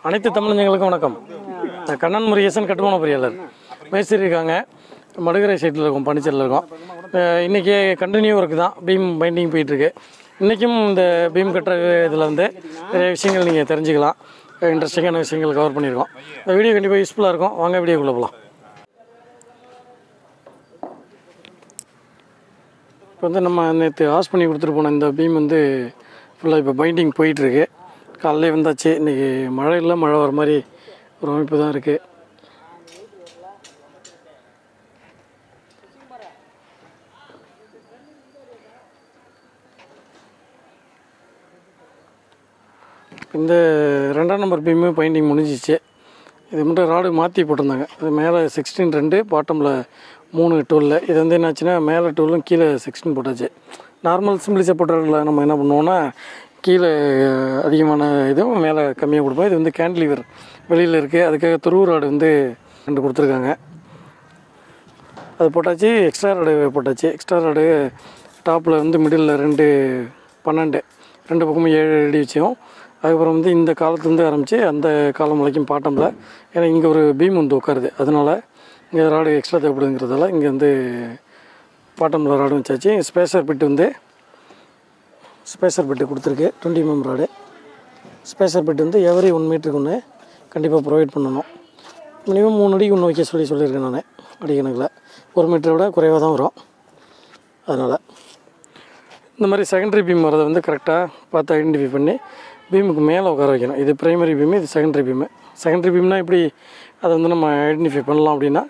அனைத்து தமிழஞ்சங்களுக்கும் வணக்கம். கண்ணன் முருகேசன் கட்டுமான பொறியாளர் மேஸ்திரி இருக்காங்க. மடுகரை சைட்டில் இருக்கும், பனிச்சரில் இருக்கும். இன்றைக்கி கண்டினியூ ஒர்க்கு தான், பீம் பைண்டிங் போயிட்டுருக்கு. இன்றைக்கும் இந்த பீம் கட்டுற இதில் வந்து நிறைய விஷயங்கள் நீங்கள் தெரிஞ்சுக்கலாம். இன்ட்ரெஸ்டிங்கான விஷயங்கள் கவர் பண்ணியிருக்கோம். இந்த வீடியோ கண்டிப்பாக யூஸ்ஃபுல்லாக இருக்கும். வாங்க வீடியோக்குள்ளே போகலாம். இப்போ வந்து நம்ம நேற்று ஆஸ் பண்ணி கொடுத்துட்டு போன இந்த பீம் வந்து ஃபுல்லாக இப்போ பைண்டிங் போயிட்டுருக்கு. காலையிலே வந்தாச்சு. இன்றைக்கி மழை இல்லை, மழை வர மாதிரி ஒரு அமைப்பு தான் இருக்குது. இந்த 2ஆம் நம்பர் பீமு பைண்டிங் முடிஞ்சிச்சு. இது மட்டும் ராடு மாற்றி போட்டிருந்தாங்க. அது மேலே 16 பாட்டமில் 3 12. இது வந்து என்னாச்சுன்னா மேலே 12 கீழே 16 போட்டாச்சு. நார்மல் சிம்பிளி சப்போர்ட்டரில் நம்ம என்ன பண்ணுவோன்னா கீழே அதிகமான இதுவும் மேலே கம்மியாக கொடுப்போம். இது வந்து கேண்டிலிவர் வெளியில் இருக்குது. அதுக்காக துருவு ராடு வந்து 2 கொடுத்துருக்காங்க. அது போட்டாச்சு. எக்ஸ்ட்ரா ராடு போட்டாச்சு. எக்ஸ்ட்ரா ராடு டாப்பில் வந்து மிடில் 2 12, 2 பக்கமும் 7 அடி வச்சோம். அதுக்கப்புறம் வந்து இந்த காலத்துலேருந்து ஆரம்பித்து அந்த காலம் வரைக்கும் பாட்டமில், ஏன்னா இங்கே ஒரு பீம் வந்து உட்காருது, அதனால் இங்கே ராடு எக்ஸ்ட்ரா தேவைப்படுங்கிறதால இங்கே வந்து பாட்டமில் ராடு வச்சாச்சு. ஸ்பேசர் பிட்டு கொடுத்துருக்கு. 20 mm ராடு. ஸ்பேசர் பிட் வந்து எவரி 1 மீட்டருக்கு ஒன்று கண்டிப்பாக ப்ரொவைட் பண்ணணும். மினிமம் 3 அடிக்கு ஒன்று வைக்க சொல்லியிருக்கேன் நான். அடிக்கணக்கில் 1 மீட்டரை விட குறைவாக தான் வரும். அதனால் இந்த மாதிரி செகண்டரி பீம் வரதை வந்து கரெக்டாக பார்த்து ஐடென்டிஃபை பண்ணி பீமுக்கு மேலே உட்கார வைக்கணும். இது ப்ரைமரி பீமு, இது செகண்டரி பீமு. செகண்டரி பீம்னால் எப்படி அதை வந்து நம்ம ஐடென்டிஃபை பண்ணலாம் அப்படின்னா,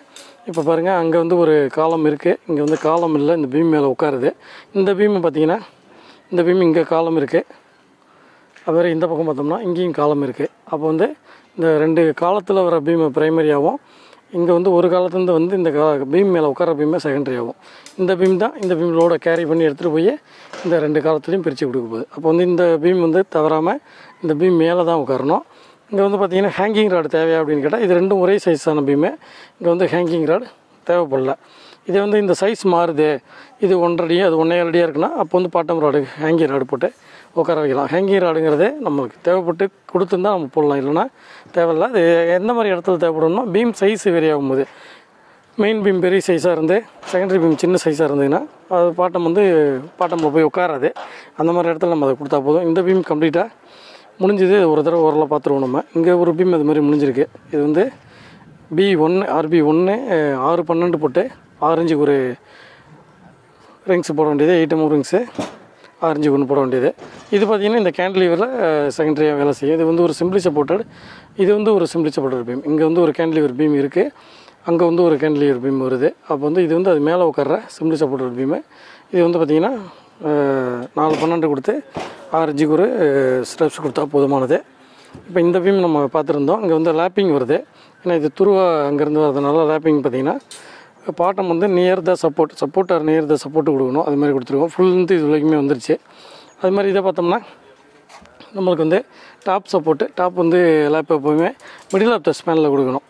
இப்போ பாருங்கள், அங்கே வந்து ஒரு காலம் இருக்குது, இங்கே வந்து காலம் இல்லை, இந்த பீம் மேலே உட்காருது. இந்த பீமு பார்த்திங்கன்னா, இந்த பீம் இங்கே காலம் இருக்குது. அதுமாதிரி இந்த பக்கம் பார்த்தோம்னா இங்கேயும் காலம் இருக்குது. அப்போ வந்து இந்த 2 காலத்தில் வர பீமை ப்ரைமரியாகவும், இங்கே வந்து ஒரு காலத்துலேருந்து வந்து இந்த பீம் மேலே உட்கார பீமை செகண்டரி ஆகும். இந்த பீம் தான் இந்த பீம் லோடை கேரி பண்ணி எடுத்துகிட்டு போய் இந்த 2 காலத்துலேயும் பிரித்து கொடுக்க போகுது. அப்போ வந்து இந்த பீம் வந்து தவறாமல் இந்த பீம் மேலே தான் உட்காரணும். இங்கே வந்து பார்த்திங்கன்னா ஹேங்கிங் ராடு தேவையா அப்படின்னு கேட்டால், இது 2 ஒரே சைஸான பீமு. இங்கே வந்து ஹேங்கிங் ராடு தேவைப்படல. இதே வந்து இந்த சைஸ் மாறுது, இது 1.5 அடி, அது 1.7 அடியாக இருக்குன்னா, அப்போ வந்து பாட்டம் ராடு ஹேங்கிங் ராடு போட்டு உட்கார வைக்கலாம். ஹேங்கிங் ராடுங்கிறது நம்மளுக்கு தேவைப்பட்டு கொடுத்துருந்தா நம்ம போடலாம், இல்லைனா தேவையில்லை. அது எந்த மாதிரி இடத்துல தேவைப்படும்னா, பீம் சைஸ் வெரி ஆகும்போது, மெயின் பீம் பெரிய சைஸாக இருந்து செகண்டரி பீம் சின்ன சைஸாக இருந்ததுன்னா அது பாட்டம் வந்து பாட்டமில் போய் உட்காராது. அந்த மாதிரி இடத்துல நம்ம அதை கொடுத்தா போதும். இந்த பீம் கம்ப்ளீட்டாக முடிஞ்சது. ஒரு தடவை ஓரளவு பார்த்துருவோம் நம்ம. இங்கே ஒரு பீம் அது மாதிரி முடிஞ்சிருக்கு. இது வந்து B1 RB1 6 12 போட்டு 6 இன்ச்சுக்கு ஒரு ரிங்ஸ் போட வேண்டியது. 8 mm ரிங்ஸு 6 இன்ச்சுக்கு ஒன்று போட வேண்டியது. இது பார்த்திங்கன்னா இந்த கேண்டிலிவரில் செகண்டரியாக வேலை செய்யும். இது வந்து ஒரு சிம்பிளி சப்போர்ட்டட், இது வந்து ஒரு சிம்பிளி சப்போர்ட்டட் பீம். இங்கே வந்து ஒரு கேண்டிலிவர் பீம் இருக்குது, அங்கே வந்து ஒரு கேண்டிலிவர் பீம் வருது. அப்போ வந்து இது வந்து அது மேலே உட்கார்ற சிம்பிளி சப்போர்ட்டட் பீமு. இது வந்து பார்த்திங்கன்னா 4 12 கொடுத்து 6 இன்ச்சுக்கு ஒரு ஸ்டெப்ஸ் கொடுத்தா போதுமானது. இப்போ இந்த பீம் நம்ம பார்த்துருந்தோம். இங்கே வந்து லேப்பிங் வருது. ஏன்னா இது துருவா அங்கேருந்து வரதுனால லேப்பிங் பார்த்திங்கன்னா பாட்டம் வந்து near the supporter near the support கொடுக்கணும். அது மாதிரி கொடுத்துருக்கோம். ஃபுல் இது வரைக்குமே வந்துருச்சு. அது மாதிரி இதை பார்த்தோம்னா நம்மளுக்கு வந்து டாப் சப்போர்ட்டு, டாப் வந்து லேப் எப்போவுமே மிடில் ஆஃப் த ஸ்பேனில் கொடுக்கணும்.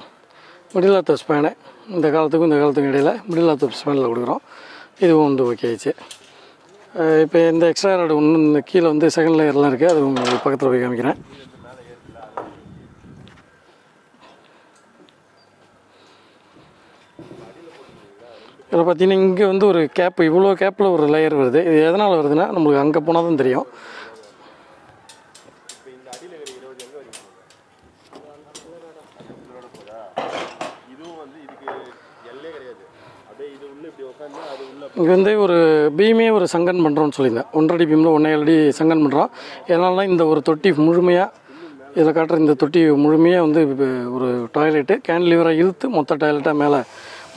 மிடில் ஆஃப் த ஸ்பேனு இந்த காலத்துக்கும் இந்த காலத்துக்கும் இடையில் மிடில் ஆஃப் த ஸ்பேனில் கொடுக்குறோம். இதுவும் வந்து ஓகே ஆயிடுச்சு. இப்போ இந்த எக்ஸ்ட்ரா ராடு ஒன்று இந்த கீழே வந்து செகண்ட் லேயர்லாம் இருக்குது. அது உங்களுக்கு பக்கத்தில் போய் காமிக்கிறேன். இதில் பார்த்தீங்கன்னா இங்கே வந்து ஒரு கேப்பு, இவ்வளோ கேப்பில் ஒரு லேயர் வருது. இது எதனால் வருதுன்னா நம்மளுக்கு அங்கே போனால் தான் தெரியும். இங்கே வந்து ஒரு பீமே ஒரு சங்கன் பண்ணுறோன்னு சொல்லியிருந்தேன். 1.5 அடி பீமில் 1.7 அடி சங்கன் பண்ணுறோம். எதனால்னா இந்த ஒரு தொட்டி முழுமையாக இதில் காட்டுற இந்த தொட்டி முழுமையாக வந்து ஒரு டாய்லெட்டு கேண்டிலிவராக இழுத்து மொத்த டாய்லெட்டாக மேலே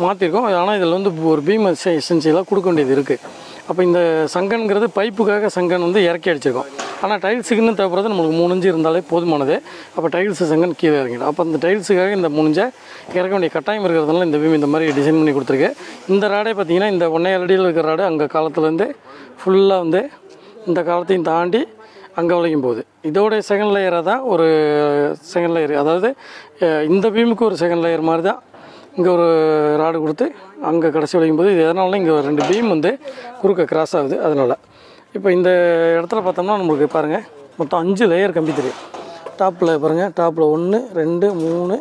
மாற்றிருக்கோம். ஆனால் இதில் வந்து ஒரு பீம் எசென்சியலாக கொடுக்க வேண்டியது இருக்குது. அப்போ இந்த சங்கன்கிறது பைப்புக்காக சங்கன் வந்து இறக்கி அடிச்சிருக்கோம். ஆனால் டைல்ஸுக்குன்னு தேவைப்படுறது நம்மளுக்கு 3 இன்ச்சு இருந்தாலே போதுமானது. அப்போ டைல்ஸு சங்கன் கீழே இறங்கிடும். அப்போ அந்த டைல்ஸுக்காக இந்த 3 இன்ச்சை இறக்க வேண்டிய கட்டாயம் இருக்கிறதுனால இந்த பீம் இந்த மாதிரி டிசைன் பண்ணி கொடுத்துருக்கு. இந்த ராடே பார்த்திங்கன்னா இந்த 1.7 அடியில் இருக்கிற ராடு அங்கே காலத்துலேருந்து ஃபுல்லாக வந்து இந்த காலத்தையும் தாண்டி அங்கே வரைக்கும் போகுது. இதோடைய செகண்ட் லேயராக தான் ஒரு செகண்ட் லேயர், அதாவது இந்த பீமுக்கு ஒரு செகண்ட் லேயர் மாதிரி தான் இங்கே ஒரு ராடு கொடுத்து அங்கே கடைசி வரைக்கும் போது. இது எதனால இங்கே 2 பீம் வந்து குறுக்க கிராஸ் ஆகுது. அதனால் இப்போ இந்த இடத்துல பார்த்தோம்னா நம்மளுக்கு பாருங்கள் மொத்தம் 5 லேயர் கம்பி தெரியும். டாப்பில் பாருங்கள், டாப்பில் 1 2 3,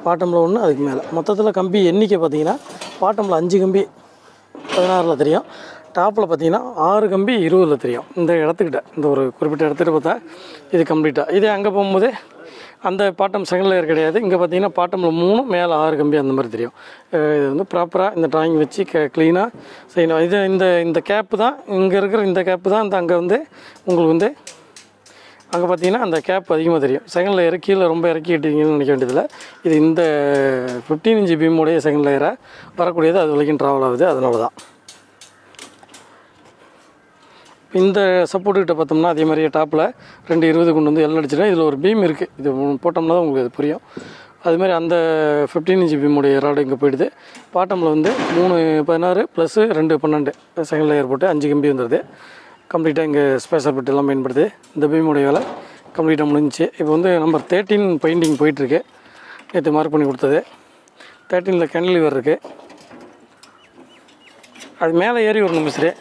பாட்டமில் 1, அதுக்கு மேலே மொத்தத்தில் கம்பி எண்ணிக்கை பார்த்தீங்கன்னா பாட்டமில் 5 கம்பி 16ல் தெரியும், டாப்பில் பார்த்தீங்கன்னா 6 கம்பி 20ல் தெரியும். இந்த இடத்துக்கிட்ட இந்த ஒரு குறிப்பிட்ட இடத்துக்கிட்ட பார்த்தா இது கம்ப்ளீட்டாக. இதே அங்கே போகும்போது அந்த பாட்டம் செகண்ட் லேயர் கிடையாது. இங்கே பார்த்தீங்கன்னா பாட்டமில் 3 மேலே 6 கம்பி அந்த மாதிரி தெரியும். இது வந்து ப்ராப்பராக இந்த ட்ராயிங் வச்சு க்ளீனாக செய்யணும். இது இந்த கேப்பு தான், இங்கே இருக்கிற இந்த கேப்பு தான் அங்கே வந்து உங்களுக்கு வந்து அங்கே பார்த்தீங்கன்னா அந்த கேப் அதிகமாக தெரியும். செகண்ட் லேயர் கீழே ரொம்ப இறக்கிட்டீங்கன்னு நினைக்க வேண்டியதில்லை. இது இந்த 15 இன்ச் பீமுடைய செகண்ட் லேயராக வரக்கூடியது, அது வரைக்கும் ட்ராவல் ஆகுது. அதனால தான் இந்த சப்போர்ட்டுக்கிட்ட பார்த்தோம்னா அதே மாதிரியே டாப்பில் 2 20 கொண்டு வந்து எல்லாம் அடிச்சிடும். இதில் ஒரு பீம் இருக்குது, இது போட்டோம்னா தான் உங்களுக்கு அது புரியும். அதுமாதிரி அந்த 15 இன்ச் பீமுடைய ராடு இங்கே போயிடுது. பாட்டமில் வந்து 3 16 ப்ளஸ் 2 12 செகண்ட் லேயர் போட்டு 5 கம்பி வந்துடுது. கம்ப்ளீட்டாக இங்கே ஸ்பேசர் பெட் எல்லாம் பயன்படுது. இந்த பீமுடைய வேலை கம்ப்ளீட்டாக முடிஞ்சிச்சு. இப்போ வந்து நம்பர் 13 பெயிண்டிங் போயிட்டுருக்கு. நேற்று மார்க் பண்ணி கொடுத்தது 13ல் கேண்டிலிவர் இருக்குது. அது மேலே ஏறி வரணும் மிஸ்ரே.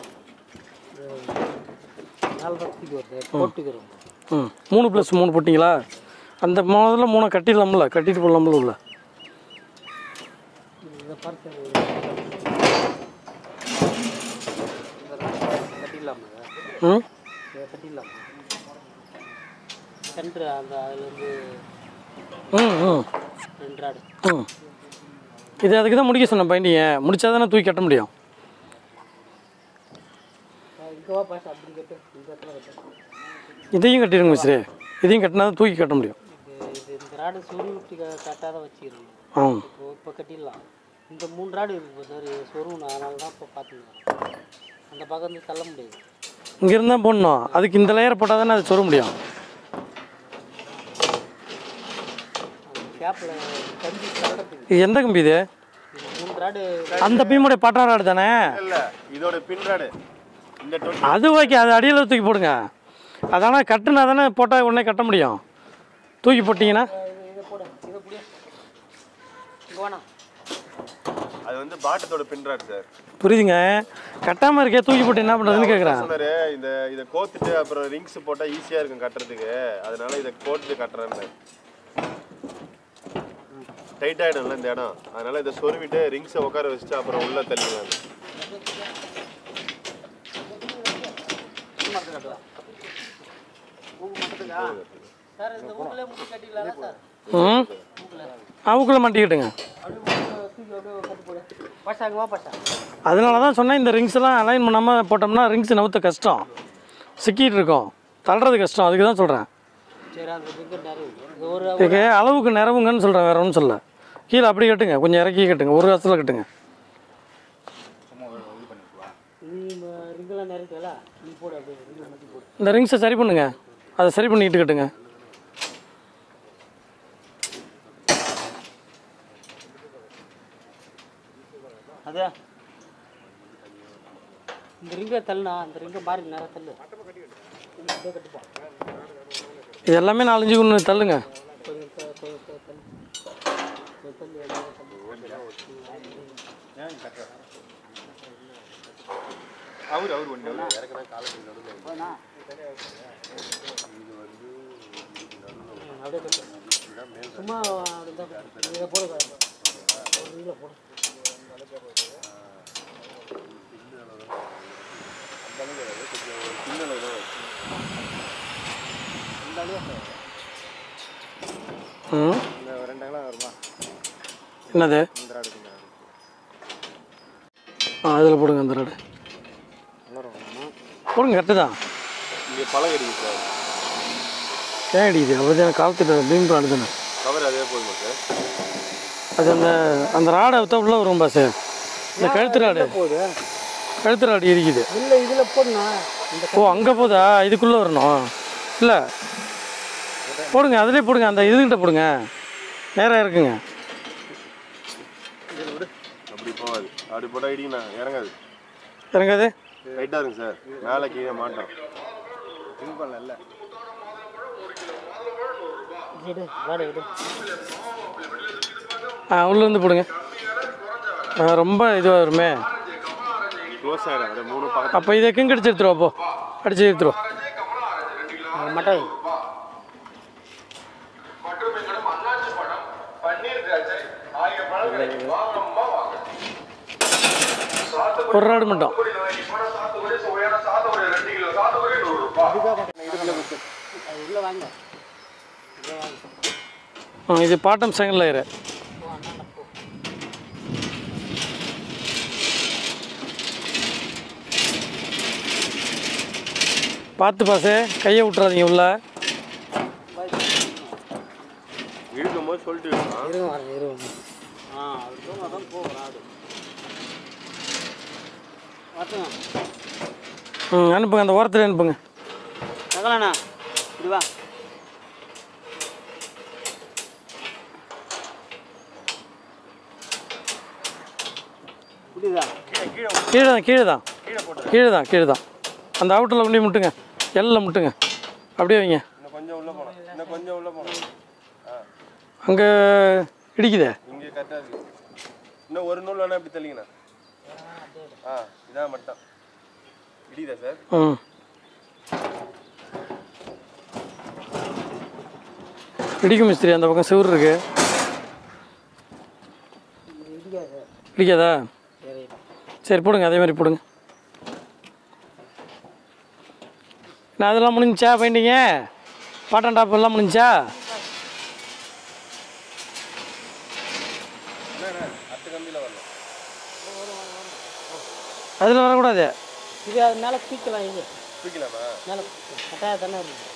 3+3 போட்டிங்களா? அந்த முதல்ல 3 கட்டிடலாம்ல, கட்டிட்டு போடலாம்ல உள்ள. இது அதுக்கு தான் முடிக்க சொன்னேன் பைண்டிங்க. முடிச்சா தானே தூக்கி கட்ட முடியும். இதையும் கட்டிடுங்க மிஸ்ரே, இதையும் கட்டினா தான் தூக்கி கட்ட முடியும். இப்போ கட்டிடலாம். இந்த 3 ராடு சொருணும், அதனால தான் இப்போ பார்த்துக்கலாம். அந்த பக்கம் வந்து தள்ள முடியாது, இங்கே இருந்தால் போடணும். அதுக்கு இந்த லேயர் போட்டால் தானே அது சொருக முடியும். இது எந்த கம்பி இது? 3 ராடு அந்த பீமுடைய பாட்டா ராடு தானே? இல்லை, இதோட பின் ராடு. அது ஓகே, அது அடியில் தூக்கி போடுங்க. அதனால் கட்டுனா தானே போட்டால் உடனே கட்ட முடியும். தூக்கி போட்டிங்கன்னா அது வந்து பாட்டத்தோட பின் ராடு சார். புரியுதுங்க. கட்டாமல் இருக்கே, தூக்கி போட்டு என்ன பண்ணுறதுன்னு கேட்குறேன். இதை கோத்துட்டு அப்புறம் ரிங்ஸ் போட்டால் ஈஸியாக இருக்கும் கட்டுறதுக்கு, அதனால இதை கோத்துட்டு கட்டுறேன்னு. டைட் ஆகிடும்ல இந்த இடம், அதனால இதை சொருவிட்டு ரிங்ஸை உட்கார வச்சுட்டு அப்புறம் உள்ள தள்ளிடலாம். அவுக்குள்ள மாட்டிக்கிட்டுங்க. அதனால தான் சொன்னேன், இந்த ரிங்ஸ் எல்லாம் அலைன் பண்ணாமல் போட்டோம்னா ரிங்ஸ் நவுத்த கஷ்டம், சிக்கிட்டு இருக்கும், தள்ளுறது கஷ்டம். அதுக்கு தான் சொல்கிறேன். இதுக்கு அளவுக்கு நிறவுங்கன்னு சொல்கிறேன், வேற ஒன்றும் சொல்ல. கீழே அப்படி கட்டுங்க, கொஞ்சம் இறக்கி கட்டுங்க, ஒரு வருஷத்தில் கட்டுங்க. இந்த ரிங்ஸை சரி பண்ணுங்க, அதை சரி பண்ணிக்கிட்டு கட்டுங்க. அதே இந்த ரிங்கை தள்ளுனா, அந்த ரிங்கை மாறி நேரம் தள்ளு. இது எல்லாமே 4-5 ஒன்று தள்ளுங்க. சும்மா போடுங்க. என்னது? அதில் போடுங்க, அந்த ராடு போடுங்க. கரெக்டு தான். இங்கே பழம் அடிக்குது சார். ஏன் அடிக்குது? அப்படி காலத்துட்டு பீம் ராடு தானே கவர். அதே போதுமா சார்? அது அந்த ராடை வித்தா உள்ள வரும் பாஸ். இந்த கழுத்து ராடு இருக்குது. இல்லை, இதில் போடணா. ஓ, அங்கே போதா? இதுக்குள்ளே வரணும். இல்லை, போடுங்க, அதிலே போடுங்க, அந்த இதுகிட்ட போடுங்க, நேராக இருக்குங்க. அப்படி போகாது, அப்படி போட்டால் இடிங்கண்ணா, இறங்காது. இறங்காது, ரைட்டாக இருங்க சார். மேலே கீழே மாட்டோம். திங்க் பண்ணல. உள்ளேருந்து போடுங்க. ரொம்ப இதுவாக வருமே. க்ளோஸ் ஆகிடும். அது 3 பக்கம். அப்போ இதை கிங் அடிச்சு எடுத்துருவா. அப்போ அடிச்சு எடுத்துருவோம். மட்டன் ஒரு ராடு மட்டும். உள்ளே வாங்க. இது பாட்டம் செகண்ட் லேயரு. பார்த்து பாசே, கையை விட்டுறாதீங்க உள்ள. இருக்கும்போது சொல்லிட்டு இருங்க. அதான் போகும் ராடு. அனுப்புங்க, அந்த ஓரத்தில் அனுப்புங்க. தகலண்ணா இப்படி வா. புரியுதா? கீழே தான். அந்த அவுட்டரில் கொண்டு முட்டுங்க, எல்லில் முட்டுங்க. அப்படியே வைங்க. கொஞ்சம் உள்ள போனோம். அங்கே இடிக்குதே. இங்கே கரெக்டாக இருக்கு. இன்னும் ஒரு நூல் வேணா இப்படி தள்ளிங்கண்ணா. இதான் மட்டும் இடிதா சார்? இடிக்கும் மிஸ்திரி. அந்த பக்கம் சிவர் இருக்கு. இடிக்காதா? சரி போடுங்க, அதே மாதிரி போடுங்க. நான் அதெல்லாம் முடிஞ்சா பெயிண்டிங்க? பாட்டன் டாப் எல்லாம் முடிஞ்சா? அதில் வரக்கூடாது. இது அது மேலே தூக்கலாம். இது தூக்கலாமா? மேலே கட்டாயம் தானே இருக்குது.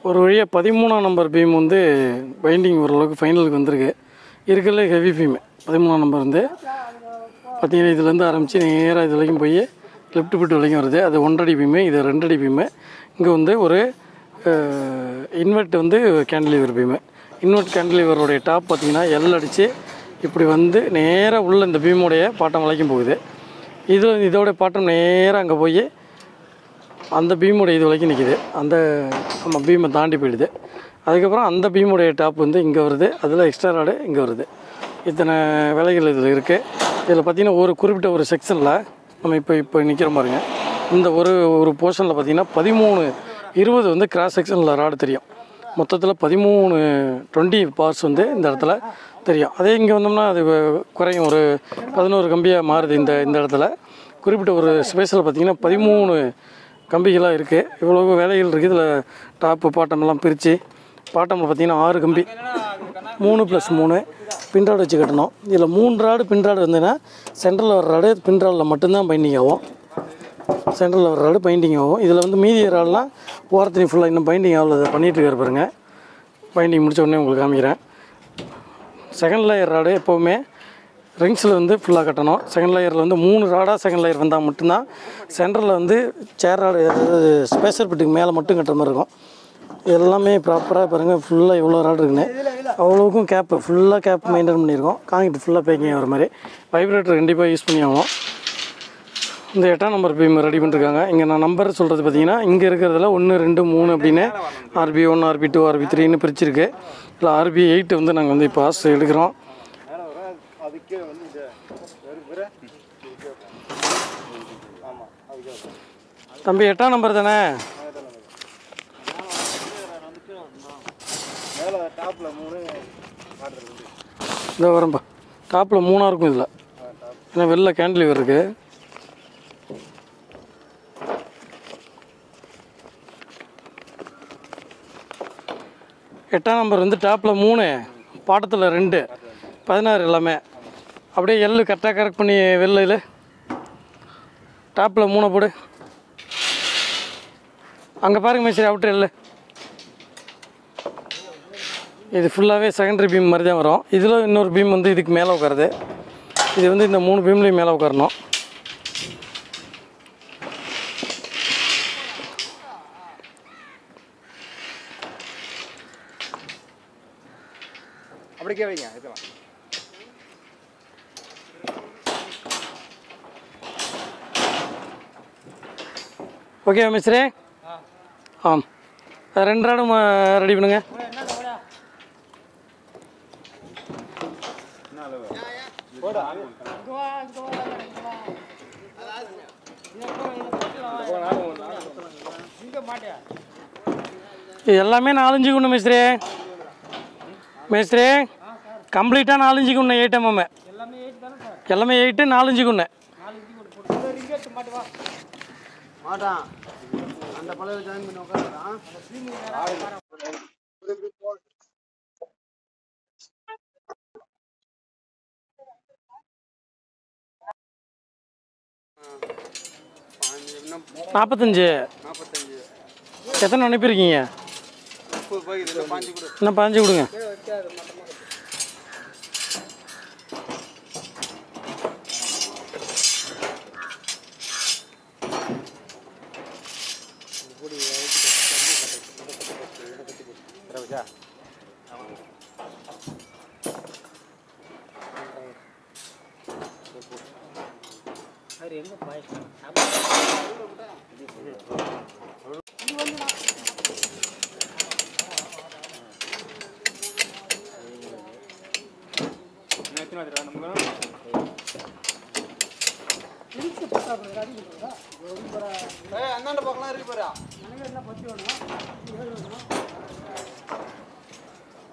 ஒரு வழியாக 13ஆம் நம்பர் பீம் வந்து பைண்டிங் ஓரளவுக்கு ஃபைனலுக்கு வந்திருக்கு. இருக்கிறதுல ஹெவி பீமு 13ஆம் நம்பர் வந்து பார்த்தீங்கன்னா இதுலேருந்து ஆரம்பித்து நேராக இது வரைக்கும் போய் லெஃப்ட் பிட் வரைக்கும் வருது. அது 1 அடி பீமு, இது 2 அடி பீமு. இங்கே வந்து ஒரு இன்வெர்ட் வந்து கேண்டிலிவர் பீமு. இன்வெர்ட் கேண்டிலிவருடைய டாப் பார்த்திங்கன்னா எல் அடித்து இப்படி வந்து நேராக உள்ள இந்த பீமுடைய பாட்டம் வளைக்கும் போகுது. இதோடைய பாட்டம் நேராக அங்கே போய் அந்த பீமுடைய இது வரைக்கும் நிற்கிது. அந்த நம்ம பீமை தாண்டி போயிடுது. அதுக்கப்புறம் அந்த பீமுடைய டாப் வந்து இங்கே வருது. அதில் எக்ஸ்ட்ரா ராடு இங்கே வருது. இத்தனை வேலைகள் இதில் இருக்குது. இதில் பார்த்திங்கன்னா ஒரு குறிப்பிட்ட ஒரு செக்ஷனில் நம்ம இப்போ நிற்கிற பாருங்க. இந்த ஒரு போர்ஷனில் பார்த்திங்கன்னா 13-20 வந்து கிராஸ் செக்ஷனில் ராடு தெரியும். மொத்தத்தில் 20 பார்ட்ஸ் வந்து இந்த இடத்துல தெரியும். அதே இங்கே வந்தோம்னா அது குறையும். ஒரு 11 கம்பியாக மாறுது. இந்த இடத்துல குறிப்பிட்ட ஒரு ஸ்பேஸில் பார்த்திங்கன்னா 13 கம்பிகளாக இருக்குது. இவ்வளோ வேலைகள் இருக்குது. இதில் டாப்பு பாட்டமெல்லாம் பிரித்து பாட்டமில் பார்த்திங்கன்னா 6 கம்பி 3+3 பின்ராடு வச்சு கட்டணும். இதில் 3 ராடு பின்ராடு வந்ததுன்னா சென்ட்ரலில் வர ராடு பின்ராடில் மட்டும்தான் பைண்டிங் ஆகும். சென்ட்ரலில் வர ராடு பைண்டிங் ஆகும். இதில் வந்து மீதி ராடுலாம் ஓரத்துலையும் ஃபுல்லாக இன்னும் பைண்டிங் ஆகல. அதை பண்ணிகிட்டு இருக்காரு பாருங்க. பைண்டிங் முடித்த உடனே உங்களுக்கு காமிக்கிறேன். செகண்ட் லேயர் ராடு எப்போவுமே ரிங்ஸில் வந்து ஃபுல்லாக கட்டணும். செகண்ட் லேயரில் வந்து 3 ராடாக செகண்ட் லேயர் வந்தால் மட்டும்தான் சென்டரில் வந்து சேர் ராடு, அதாவது ஸ்பேஷர் பிட்டுக்கு மேலே மட்டும் கட்டுற மாதிரி இருக்கும். எல்லாமே ப்ராப்பராக பாருங்கள். ஃபுல்லாக இவ்வளோ ராடு இருக்குன்னு அவ்வளோக்கும் கேப்பு ஃபுல்லாக கேப் மெயின்டைன் பண்ணியிருக்கோம். காங்கிட்டு ஃபுல்லாக பேக்கிங் ஆகிற மாதிரி. வைப்ரேட்டர் கண்டிப்பாக யூஸ் பண்ணி ஆகணும். இந்த 8ஆம் நம்பர் பீம் ரெடி பண்ணிருக்காங்க. இங்கே நான் நம்பர் சொல்கிறது பார்த்தீங்கன்னா இங்கே இருக்கிறதுல 1, 2, 3 அப்படின்னு RB1, RB2, RB3ன்னு பிரிச்சிருக்கு. இல்லை RB8 வந்து நாங்கள் வந்து இப்போ ஆஸ் எடுக்கிறோம். தம்பி 8ஆம் நம்பர் தானே? இந்த வரம்பா டாப்பில் 3 இருக்கும். இதில் ஏன்னா வெளில கேண்டிலிவர் இருக்குது. எட்டாம் நம்பர் வந்து டாப்பில் 3, பாட்டத்தில் 2, 16 எல்லாமே அப்படியே எள்ளு கரெக்டாக கரெக்ட் பண்ணி வெளில டாப்பில் 3 போடு. அங்கே பாருங்க மேஸ்திரி, அவுட்ரு எள்ளு. இது ஃபுல்லாகவே செகண்டரி பீம் மாதிரி தான் வரும். இதில் இன்னொரு பீம் வந்து இதுக்கு மேலே உட்காருது. இது வந்து இந்த 3 பீம்லேயும் மேலே உட்காரணும். அப்படிக்கே வைங்க. இதெல்லாம் ஓகே மிஸ்ரே. ஆம், 2 ராடும் ரெடி பண்ணுங்க. இது எல்லாமே 4-5 குண்ணு மேஸ்திரி. மேஸ்திரி கம்ப்ளீட்டாக 4-5 குண்ணு 8 mm. எல்லாமே 8 4-5 குண்ணு. மாட்டான் அந்த பழைய ஜாயின் பண்ணி உட்காந்துறான். நாற்பத்தஞ்சு. எத்தனை அனுப்பியிருக்கீங்க? இன்னும் 15 கொடுங்க. எங்க பாய் அண்ணாண்ட பக்கம் இருக்கு பாரு.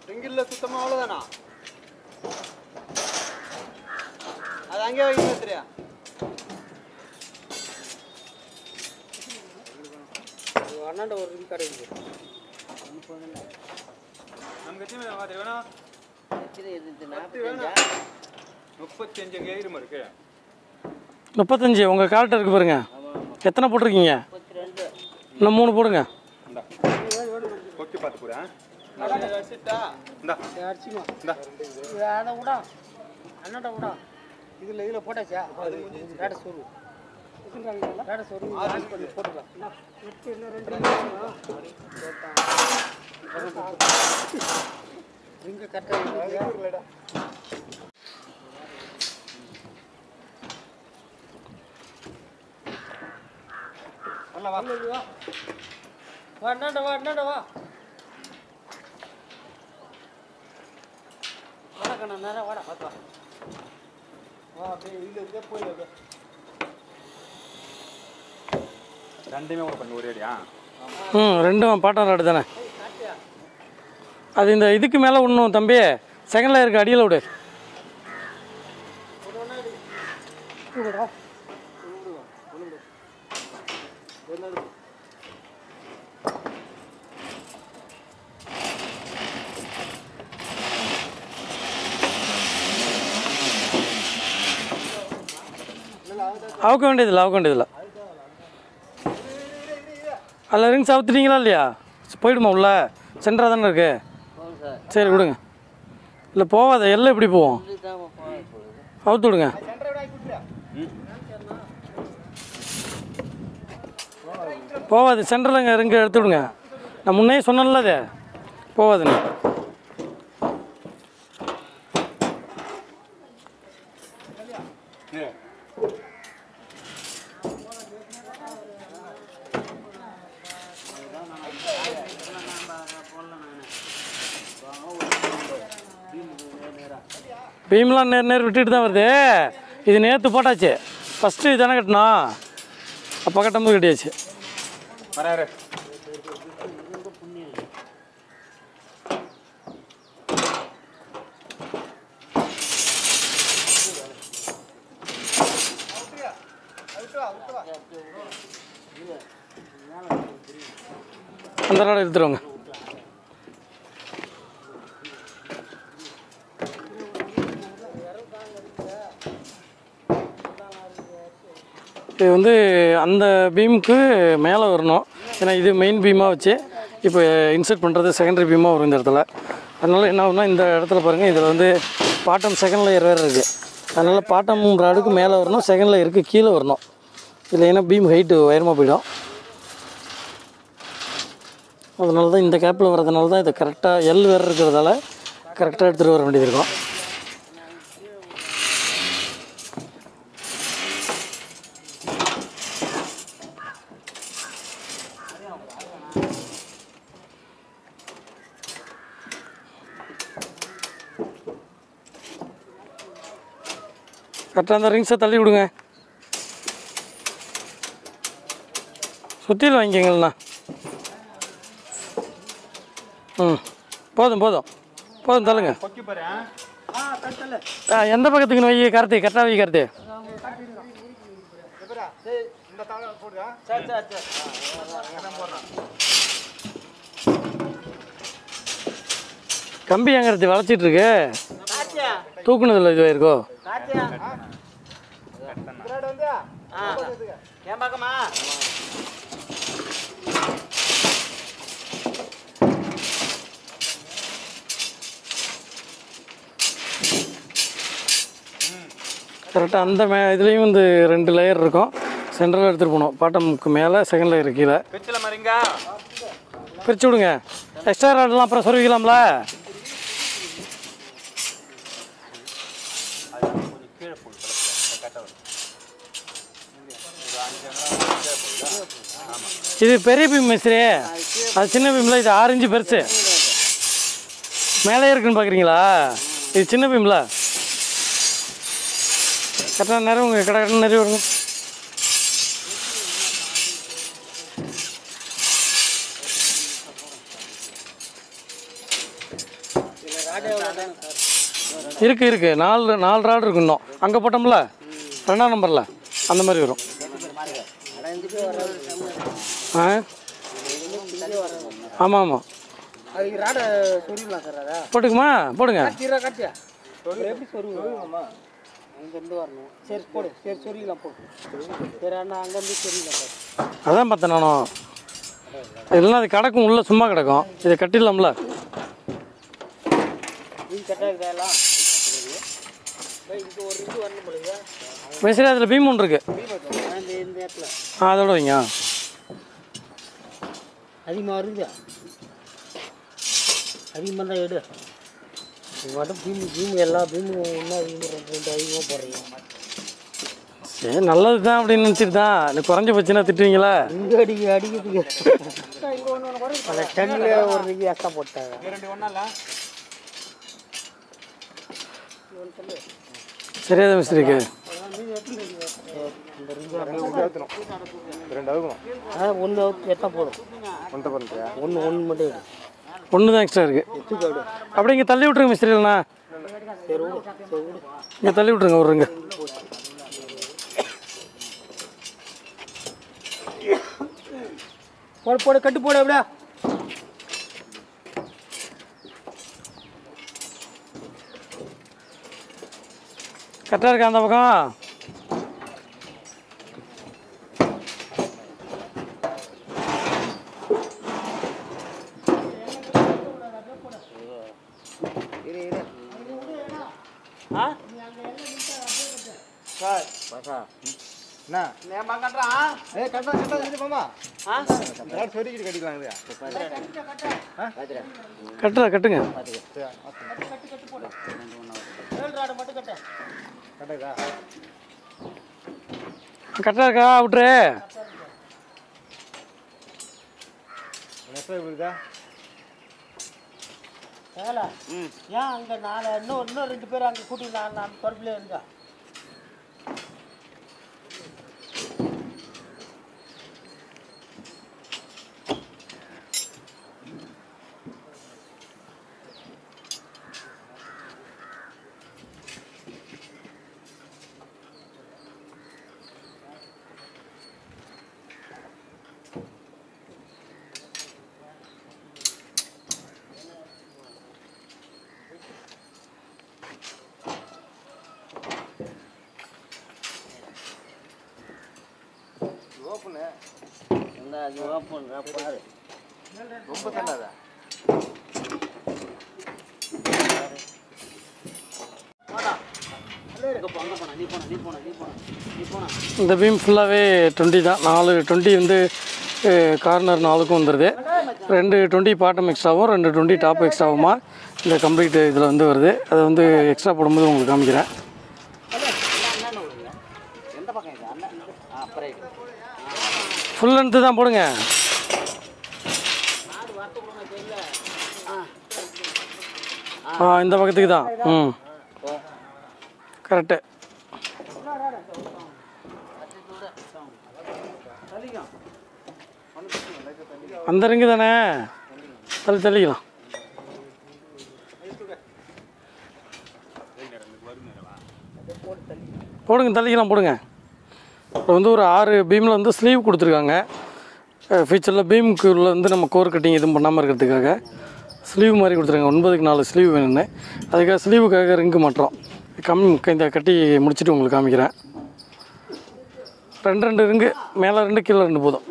ரிங்கில்ல சுத்தமா அவ்வளவுதானா? அது அங்கே வைக்க தெரியா? அண்ணாண்ட ஒரு ரிங் கடை இருக்கு. நமக்கு எத்தனை மாதிரி வேணும்? 35 இருக்கு. 35 உங்கள் கால்கிட்ட இருக்கு பாருங்க. எத்தனை போட்டிருக்கீங்க? இன்னும் 3 போடுங்க. பார்த்து போட அண்ணாட்ட விடா. இதில் போட்டாச்சா? ரேட்டை சொல்லு. ரேட்டை சொல்லு போட்டுக்கலாம். ரிங்கு கரெக்டாக வா அண்ணாண்ட வா அண்ணாண்ட வா. வாடக்கண்ணா நேரம் வாடா பார்த்தா வா. அப்படியே இதில் இருக்கே போய் ரெண்டுமே கூட பண்ணி ஒரே அடியா? ரெண்டும் பாட்டம் ராடு தானே. அது இந்த இதுக்கு மேலே ஒன்றும் தம்பி செகண்டில் இருக்க அடியில் விடு. அவுக்க வேண்டியதில்லை. அதில் ரிங்ஸ் அவுத்துட்டீங்களா இல்லையா? போயிடுமா உள்ள? சென்டராக தானே இருக்கு. சரி விடுங்க. இல்லை போவாத, எல்லாம் எப்படி போவோம்? அவுத்து விடுங்க. போவாது, சென்டரில் ரிங்கு எடுத்து விடுங்க. நான் முன்னே சொன்னேன்ல அது போவாதுன்னு. பீம்லாம் நேர் விட்டுட்டு தான் வருது. இது நேற்று போட்டாச்சு. ஃபஸ்ட்டு இதானே கட்டணும். அப்போ கட்டும்போது கட்டியாச்சு. அந்த ராடை எடுத்துருவாங்க. இது வந்து அந்த பீமுக்கு மேலே வரணும். ஏன்னா இது மெயின் பீமாக வச்சு இப்போ இன்சர்ட் பண்ணுறது செகண்டரி பீமாக வரும் இந்த இடத்துல. அதனால் என்ன ஆகுனா இந்த இடத்துல பாருங்கள், இதில் வந்து பாட்டம் செகண்ட் லேயர் வேறு இருக்குது. அதனால் பாட்டம் ராடுக்கு மேலே வரணும், செகண்ட் லேயருக்கு கீழே வரணும். இதில் ஏன்னா பீம் ஹைட்டு உயரமாக போயிடும். அதனால தான் இந்த கேப்பில் வர்றதுனால தான் இதை கரெக்டாக எல் வேறு இருக்கிறதால கரெக்டாக எடுத்துகிட்டு வர வேண்டியது இருக்கும். கரெக்டாக அந்த ரிங்ஸை தள்ளி விடுங்க. சுற்றியில் வாங்கிக்கங்கண்ணா. ம், போதும் போதும் போதும், தள்ளுங்க. எந்த பக்கத்துக்குன்னு வை கார்த்தி, கரெக்டாக வை கார்த்தி. கம்பி ஏங்கிறது வளைச்சிட்டு இருக்கு, தூக்குனதில் இதுவாயிருக்கோ. கரெக்டாக அந்த இதுலேயும் இந்த 2 லேயர் இருக்கும். சென்டரில் எடுத்துகிட்டு போகணும். பாட்டமுக்கு மேலே, செகண்ட் லேயர் கீழே பிரித்து விடுங்க. எக்ஸ்ட்ரா ராடெலாம் அப்புறம் சொருவிக்கலாம்ல. இது பெரிய பீம் மிஸ்திரி, அது சின்ன பீமில். இது 6 இன்ச்சு பெருசு, மேலே இருக்குன்னு பார்க்குறீங்களா? இது சின்ன பீமில். கரெக்டாக நிறைய உங்கள் கடை நிறைய வருங்க. இருக்கு 4 ராடு இருக்கு. இன்னும் அங்கே போட்டோம்ல 2ஆம் நம்பரில், அந்த மாதிரி வரும். ஆமாம் ஆமாம், போட்டுக்குமா? போடுங்க. அதான் பார்த்தேன் நானும். இல்லைன்னா அது கிடக்கும், உள்ளே சும்மா கிடக்கும். இதை கட்டிடலாம்ல. மேஸ்திரி அதில் பீம் ஒன்று இருக்கு, அதோட வைங்க. அதிகமாக வருது, அதிகமாக தான் எடு. மட்டும் பீமு எல்லா பீமும் ஒன்றா அதிகமாக போடுறீங்க. சரி, நல்லது தான் அப்படின்னு நினச்சிட்டு தான். எனக்கு குறைஞ்சி போச்சுன்னா திட்டுவீங்களா? இங்கே அடிக்கிறதுக்கு அந்த டன்னில் ஒரு எக்ஸ்ட்ரா போட்டாங்க. சரியா தான் மிஸ்திரிக்கு. ஒன்று எத்தனை போதும்? ஒன்று மட்டும் எடு. ஒன்று தான் எக்ஸ்ட்ரா இருக்குது. அப்படி இங்கே தள்ளி விட்ருங்க மிஸ்திரி. இல்லைண்ணா இங்கே தள்ளி விட்ருங்க. விட்ருங்க. போட கட்டு போட எப்படியா? கரெக்டாக இருக்கா அந்த பக்கம்? கட்டுறா, கட்டுங்க. கரெக்டாக இருக்கா? விட்டுரு. ஏன் அங்கே இன்னும் 2 பேர் அங்கே கூட்டி நான் பொறுப்பிலே இருந்தா. ரொம்ப தண்ணாதா? இந்த பீம் ஃபுல்லாகவே 20 தான். 4 20 வந்து கார்னர் 4க்கும் வந்துடுது. 2 20 பாட்டம் எக்ஸ்ட்ராவும் 2 20 டாப் எக்ஸ்ட்ராவுமா இந்த கம்ப்ளீட் இதில் வந்து வருது. அதை வந்து எக்ஸ்ட்ரா போடும்போது உங்களுக்கு காமிக்கிறேன். ஃபுல் லென்த்து தான் போடுங்க. இந்த பக்கத்துக்கு தான். கரெக்டு. அந்த ரிங்கு தானே, தள்ளிக்கலாம். போடுங்க, தள்ளிக்கலாம், போடுங்க. இப்போ வந்து ஒரு 6 பீமில் வந்து ஸ்லீவ் கொடுத்துருக்காங்க. ஃபியூச்சரில் பீமுக்குள்ளே வந்து நம்ம கோர் கட்டிங் எதுவும் பண்ணாமல் இருக்கிறதுக்காக ஸ்லீவ் மாதிரி கொடுத்துருக்காங்க. 9க்கு 4 ஸ்லீவ் வேணும்னு. அதுக்காக ஸ்லீவுக்காக ரிங்கு மாட்டுறோம். இந்த கட்டி முடிச்சுட்டு உங்களுக்கு காமிக்கிறேன். 2 ரிங்கு, மேலே 2 கீழே 2 போதும்.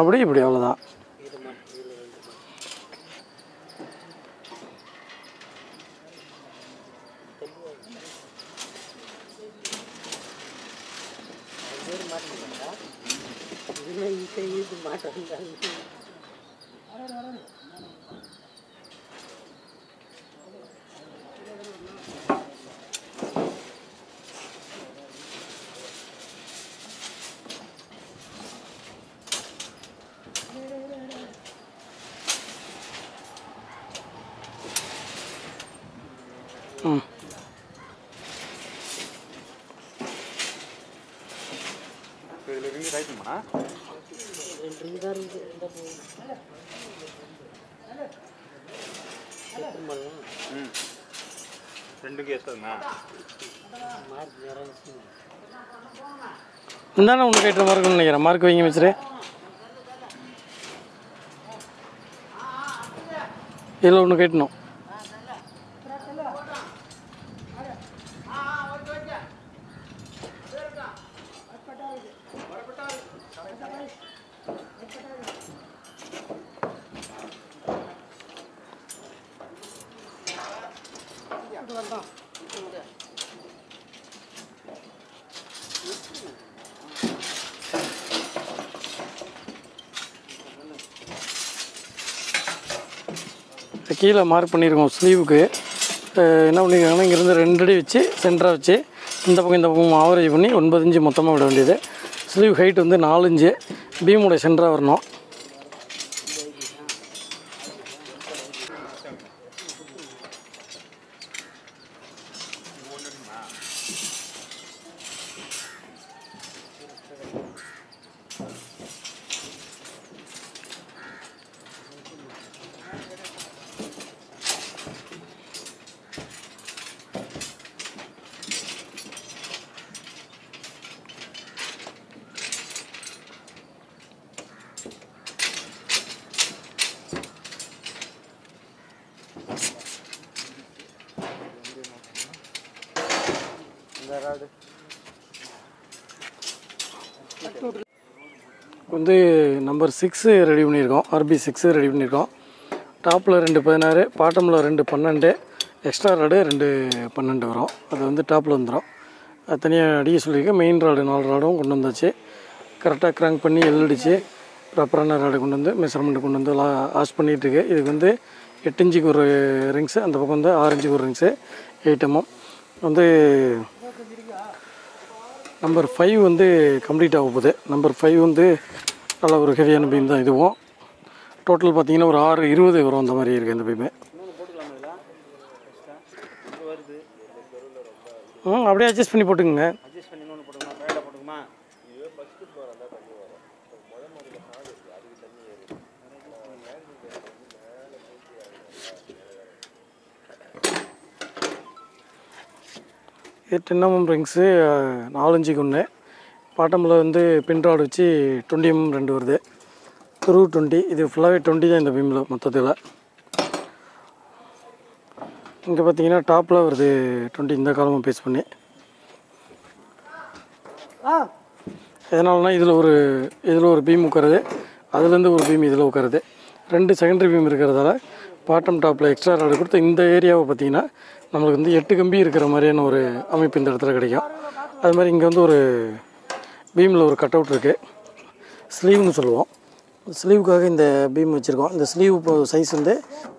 அப்படி இப்படி அவ்வளோதான். ம், இந்தாண்ணா ஒன்று கேட்டுற மாதிரி இருக்குன்னு நினைக்கிறேன். மார்க் வைங்க மிஸ்ரு. இதில் ஒன்று கேட்டணும். கீழே மார்க் பண்ணியிருக்கோம் ஸ்லீவுக்கு. என்ன பண்ணியிருக்காங்கன்னா இங்கேருந்து 2 அடி வச்சு சென்டராக வச்சு இந்த பக்கம் ஆவரேஜ் பண்ணி 9 இன்ச்சு மொத்தமாக விட வேண்டியது. ஸ்லீவ் ஹைட் வந்து 4 இன்ச்சு, பீமோட சென்டராக வரணும். வந்து நம்பர் 6 ரெடி பண்ணியிருக்கோம். RB 6 ரெடி பண்ணியிருக்கோம். டாப்பில் 2 16, பாட்டமில் 2 12, எக்ஸ்ட்ரா ராடு 2 12 வரும். அது வந்து டாப்பில் வந்துடும். அது தனியாக அடிக்க சொல்லியிருக்கேன். மெயின் ராடு 4 ராடும் கொண்டு வந்தாச்சு. கரெக்டாக க்ராங்க் பண்ணி எல்லடிச்சு ப்ராப்பரான ராடு கொண்டு வந்து மெஷர்மெண்ட் கொண்டு வந்து வாஷ் பண்ணிகிட்ருக்கு. இதுக்கு வந்து 8 இன்ச்சுக்கு ஒரு ரிங்ஸு, அந்த பக்கம் வந்து 6 இன்ச்சுக்கு ஒரு ரிங்ஸு, 8 mm வந்து நம்பர் 5 வந்து கம்ப்ளீட் ஆக போகுது. நம்பர் 5 வந்து நல்ல ஒரு ஹெவியான பீம் தான். இதுவும் டோட்டல் பார்த்தீங்கன்னா ஒரு 6-20 வரும். அந்த மாதிரி இருக்குது இந்த பீமு. அப்படியே அட்ஜஸ்ட் பண்ணி போட்டுக்குங்க. 10 mm ரிங்ஸு 4 இன்ச்சுக்கு ஒன்று. பாட்டமில் வந்து பின் ராடு வச்சு 20 mm 2 வருது. த்ரூ 20. இது ஃபுல்லாகவே 20 தான் இந்த பீமில் மொத்தத்தில். இங்கே பார்த்தீங்கன்னா டாப்பில் வருது 20 இந்த காலமாக பேஸ் பண்ணி. எதனாலனா இதில் ஒரு பீம் உட்காருது, அதுலேருந்து ஒரு பீம் இதில் உட்காருது. 2 செகண்டரி பீம் இருக்கிறதால பாட்டம் டாப்பில் எக்ஸ்ட்ரா ராடு கொடுத்து இந்த ஏரியாவை பார்த்திங்கன்னா நம்மளுக்கு வந்து 8 கம்பி இருக்கிற மாதிரியான ஒரு அமைப்பு இந்த இடத்துல கிடைக்கும். அது மாதிரி இங்கே வந்து ஒரு பீமில் ஒரு கட் அவுட் இருக்குது, ஸ்லீவ்னு சொல்லுவோம். ஸ்லீவுக்காக இந்த பீம் வச்சுருக்கோம். இந்த ஸ்லீவ் இப்போ சைஸ் வந்து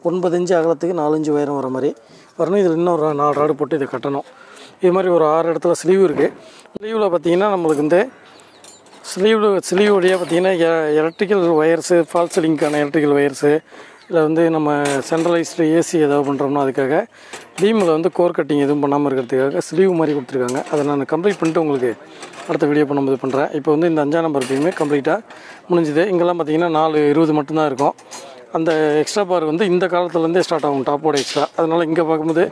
9 இன்ச்சு அகலத்துக்கு 4 இன்ச்சு உயரம் வர மாதிரி வரணும். இதில் இன்னும் 4 ராடு போட்டு இதை கட்டணும். இது மாதிரி ஒரு 6 இடத்துல ஸ்லீவ் இருக்குது. ஸ்லீவில் பார்த்திங்கன்னா நம்மளுக்கு வந்து ஸ்லீவ் வழியாக பார்த்திங்கன்னா எலக்ட்ரிக்கல் ஒயர்ஸு, ஃபால் சீலிங்க்கான எலக்ட்ரிக்கல் ஒயர்ஸு, இல்லை வந்து நம்ம சென்ட்ரலைஸ்டு ஏசி ஏதாவது பண்ணுறோம்னா அதுக்காக பீமில் வந்து கோர் கட்டிங் எதுவும் பண்ணாமல் இருக்கிறதுக்காக ஸ்லீவ் மாதிரி கொடுத்துருக்காங்க. அதை நான் கம்ப்ளீட் பண்ணிட்டு உங்களுக்கு அடுத்த வீடியோ பண்ணும்போது பண்ணுறேன். இப்போ வந்து இந்த 5ஆம் நம்பர் பீமே கம்ப்ளீட்டாக முடிஞ்சுது. இங்கெல்லாம் பார்த்திங்கன்னா 4:20 மட்டும்தான் இருக்கும். அந்த எக்ஸ்ட்ரா பார் வந்து இந்த காலத்துலேருந்தே ஸ்டார்ட் ஆகும் டாப்போட எக்ஸ்ட்ரா. அதனால் இங்கே பார்க்கும்போது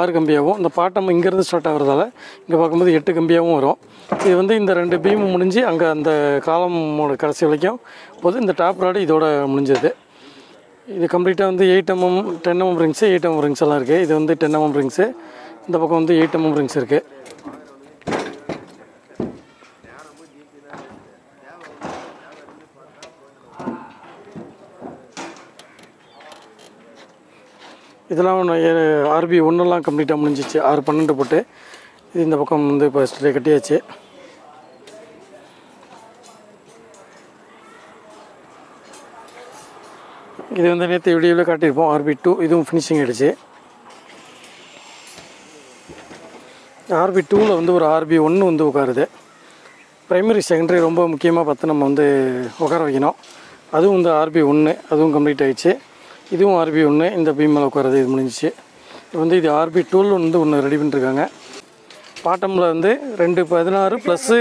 6 கம்பியாகவும், இந்த பாட்டம் இங்கேருந்து ஸ்டார்ட் ஆகிறதால இங்கே பார்க்கும்போது 8 கம்பியாகவும் வரும். இது வந்து இந்த 2 பீமும் முடிஞ்சு அங்கே அந்த காலமோட கடைசி வரைக்கும் போது இந்த டாப் ராடு இதோட முடிஞ்சது. இது கம்ப்ளீட்டாக வந்து 8 mm 10 mm rings 8 mm rings எல்லாம் இருக்குது. இது வந்து 10 mm ரிங்ஸு, இந்த பக்கம் வந்து 8 mm ரிங்ஸ் இருக்குது. இதெல்லாம் RB 1 கம்ப்ளீட்டாக முடிஞ்சிச்சு. 6-12 போட்டு இது இந்த பக்கம் வந்து இப்போ ஸ்ட்ரே கட்டியாச்சு. இது வந்து நேற்று வீடியோவில் காட்டியிருப்போம். RB 2 இதுவும் ஃபினிஷிங் ஆகிடுச்சு. RB 2ல் வந்து ஒரு RB 1 வந்து உட்காருது. ப்ரைமரி செகண்டரி ரொம்ப முக்கியமாக பார்த்து நம்ம வந்து உட்கார வைக்கணும். அதுவும் வந்து RB 1 அதுவும் கம்ப்ளீட் ஆகிடுச்சு. இதுவும் RB 1 இந்த பீம் மேலே உட்காருது. இது முடிஞ்சிச்சு. இது RB 2ல் வந்து ஒன்று ரெடி பண்ணிட்டுருக்காங்க. பாட்டமில் வந்து 2-16 ப்ளஸ்ஸு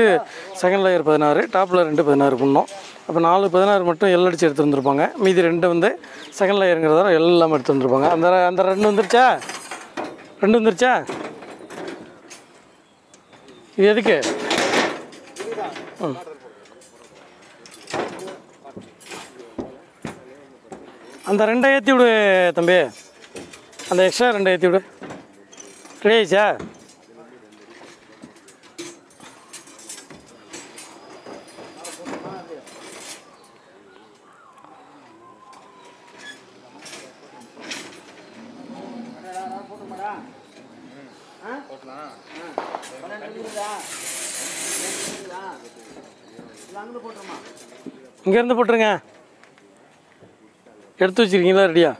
செகண்ட் லேயர் 16, டாப்பில் 2-16 பண்ணோம். அப்போ 4-16 மட்டும் எல் அடித்து எடுத்து வந்துருப்பாங்க. மீதி 2 வந்து செகண்ட் லேயருங்கிறதால எல்லாம் எடுத்து வந்துருப்பாங்க. அந்த 2 வந்துருச்சா? 2 வந்துருச்சா? இது எதுக்கு? அந்த 2 ஏற்றி விடு தம்பி. அந்த எக்ஸ்ட்ரா 2 ஏற்றி விடு. ரெடி ஆயிடுச்சா? இங்கேருந்து போட்டுருங்க. எடுத்து வச்சுருக்கீங்களா? ரெடியா?